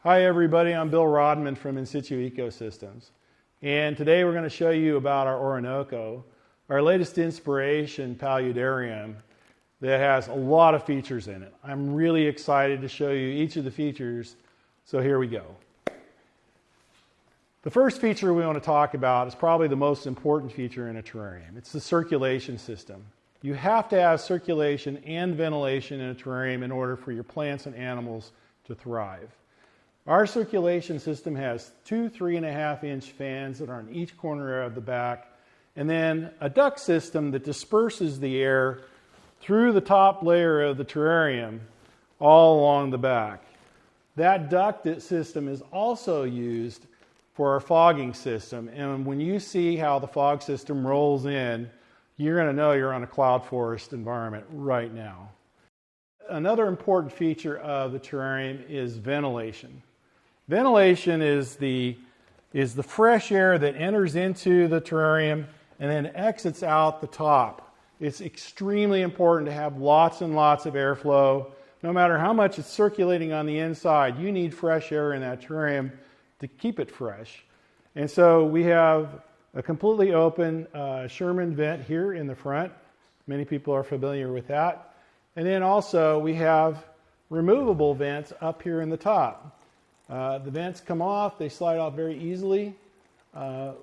Hi everybody, I'm Bill Rodman from Situ Ecosystems. And today we're going to show you about our Orinoco, our latest inspiration, paludarium, that has a lot of features in it. I'm really excited to show you each of the features, so here we go. The first feature we want to talk about is probably the most important feature in a terrarium. It's the circulation system. You have to have circulation and ventilation in a terrarium in order for your plants and animals to thrive. Our circulation system has two 3.5-inch fans that are on each corner of the back, and then a duct system that disperses the air through the top layer of the terrarium all along the back. That duct system is also used for our fogging system, and when you see how the fog system rolls in, you're going to know you're on a cloud forest environment right now. Another important feature of the terrarium is ventilation. Ventilation is the fresh air that enters into the terrarium and then exits out the top. It's extremely important to have lots and lots of airflow. No matter how much it's circulating on the inside, you need fresh air in that terrarium to keep it fresh. And so we have a completely open Sherman vent here in the front. Many people are familiar with that. And then also we have removable vents up here in the top. The vents come off, they slide off very easily.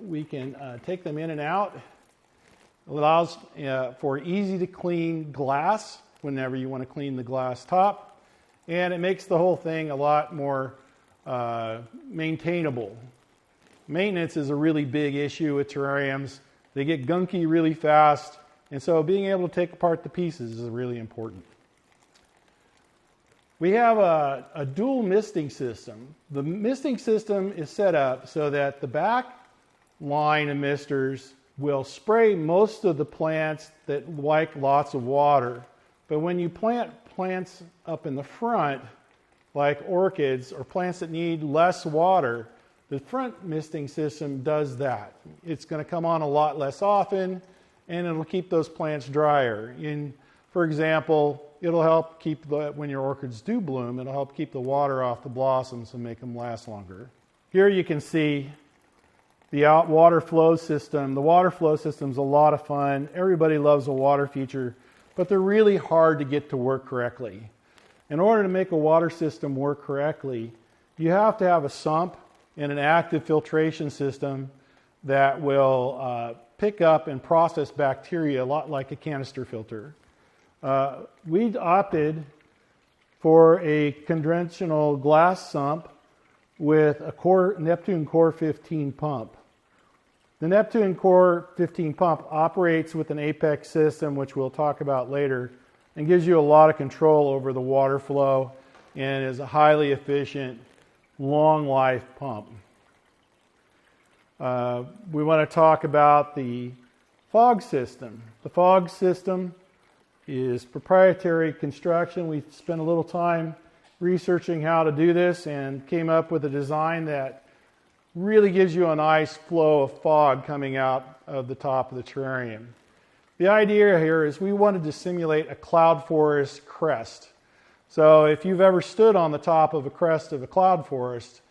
We can take them in and out. It allows for easy to clean glass whenever you want to clean the glass top. And it makes the whole thing a lot more maintainable. Maintenance is a really big issue with terrariums. They get gunky really fast, and so being able to take apart the pieces is really important. We have a dual misting system. The misting system is set up so that the back line of misters will spray most of the plants that like lots of water. But when you plant plants up in the front, like orchids or plants that need less water, the front misting system does that. It's going to come on a lot less often, and it'll keep those plants drier. For example, it'll help keep, when your orchids do bloom, it'll help keep the water off the blossoms and make them last longer. Here you can see the water flow system. The water flow system is a lot of fun. Everybody loves a water feature, but they're really hard to get to work correctly. In order to make a water system work correctly, you have to have a sump and an active filtration system that will pick up and process bacteria a lot like a canister filter. We opted for a conventional glass sump with a Neptune Core 15 pump. The Neptune Core 15 pump operates with an apex system, which we'll talk about later, and gives you a lot of control over the water flow and is a highly efficient, long life pump. We want to talk about the fog system. The fog system is proprietary construction. We spent a little time researching how to do this and came up with a design that really gives you a nice flow of fog coming out of the top of the terrarium. The idea here is we wanted to simulate a cloud forest crest. So if you've ever stood on the top of a crest of a cloud forest,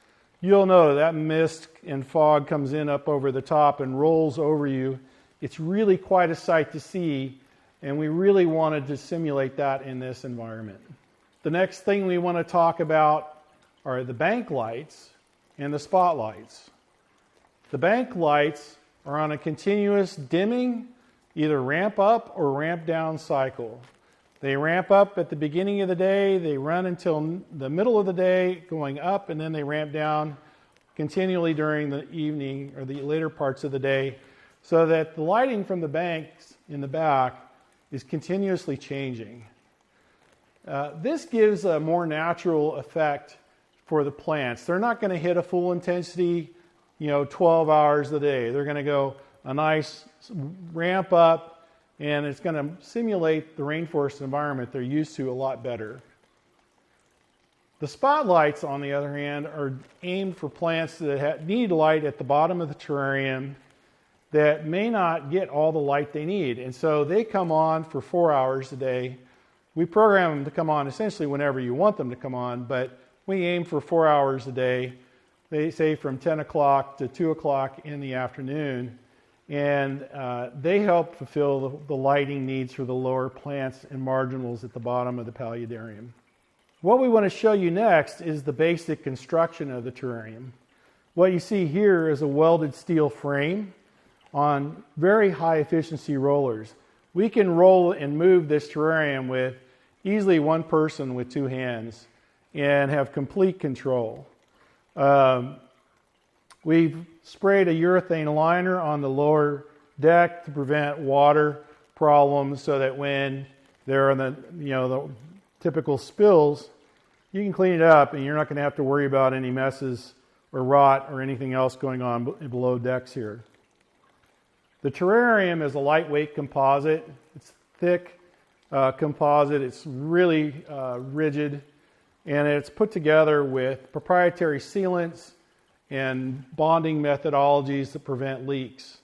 you'll know that mist and fog comes in up over the top and rolls over you. It's really quite a sight to see, and we really wanted to simulate that in this environment. The next thing we want to talk about are the bank lights and the spotlights. The bank lights are on a continuous dimming, either ramp up or ramp down cycle. They ramp up at the beginning of the day, they run until the middle of the day, going up, and then they ramp down continually during the evening or the later parts of the day, so that the lighting from the banks in the back is continuously changing. This gives a more natural effect for the plants. They're not going to hit a full intensity, 12 hours a day. They're going to go a nice ramp up, and it's going to simulate the rainforest environment they're used to a lot better. The spotlights, on the other hand, are aimed for plants that need light at the bottom of the terrarium that may not get all the light they need. And so they come on for 4 hours a day. We program them to come on essentially whenever you want them to come on, but We aim for 4 hours a day. They say from 10 o'clock to 2 o'clock in the afternoon. And they help fulfill the lighting needs for the lower plants and marginals at the bottom of the paludarium. What we want to show you next is the basic construction of the terrarium. What you see here is a welded steel frame on very high efficiency rollers. We can roll and move this terrarium with easily one person with two hands and have complete control. We've sprayed a urethane liner on the lower deck to prevent water problems, so that when there are the typical spills, you can clean it up and you're not going to have to worry about any messes or rot or anything else going on below decks here. The terrarium is a lightweight composite. It's thick composite. It's really rigid, and it's put together with proprietary sealants and bonding methodologies that prevent leaks.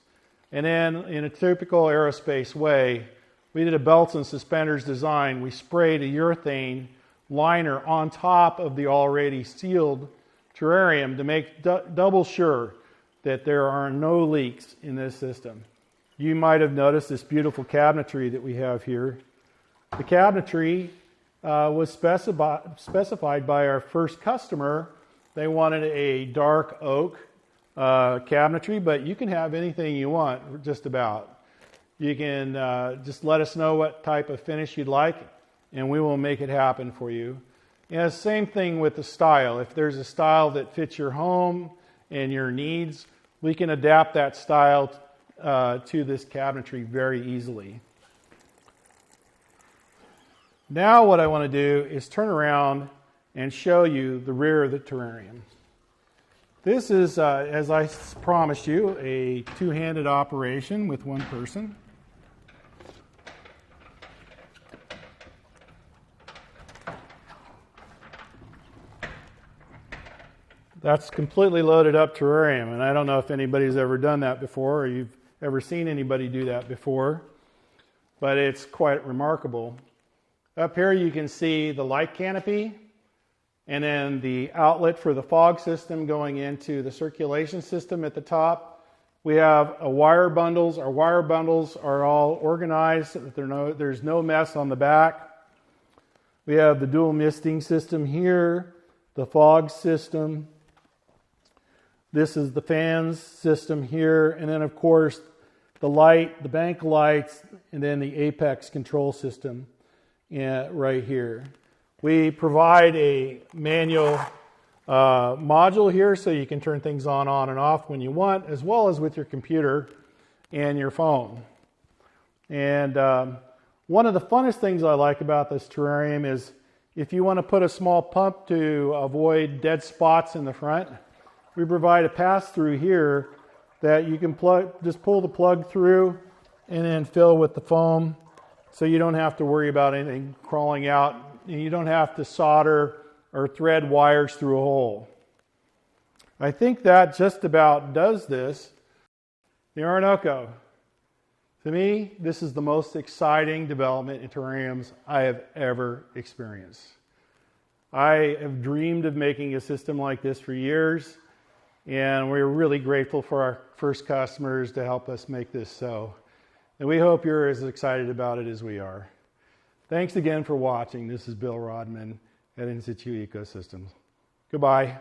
And then, in a typical aerospace way, we did a belts and suspenders design. We sprayed a urethane liner on top of the already sealed terrarium to make double sure that there are no leaks in this system. You might have noticed this beautiful cabinetry that we have here. The cabinetry was specified by our first customer. They wanted a dark oak cabinetry, but you can have anything you want, just about. You can just let us know what type of finish you'd like, and we will make it happen for you. And same thing with the style. If there's a style that fits your home and your needs, we can adapt that style to this cabinetry very easily. Now what I want to do is turn around and show you the rear of the terrarium. This is, as I promised you, a two-handed operation with one person. That's completely loaded up terrarium, and I don't know if anybody's ever done that before, or you've ever seen anybody do that before, but it's quite remarkable. Up here you can see the light canopy, and then the outlet for the fog system going into the circulation system at the top. We have wire bundles. Our wire bundles are all organized so that there's no mess on the back. We have the dual misting system here, the fog system. This is the fans system here, and then of course the light, the bank lights, and then the apex control system right here. We provide a manual module here so you can turn things on and off when you want, as well as with your computer and your phone. And one of the funnest things I like about this terrarium is if you want to put a small pump to avoid dead spots in the front, we provide a pass-through here that you can just pull the plug through and then fill with the foam, so you don't have to worry about anything crawling out, and you don't have to solder or thread wires through a hole. I think that just about does this. The Orinoco. To me, this is the most exciting development in terrariums I have ever experienced. I have dreamed of making a system like this for years, and we're really grateful for our first customers to help us make this so. And we hope you're as excited about it as we are. Thanks again for watching. This is Bill Rodman at Situ Ecosystems. Goodbye.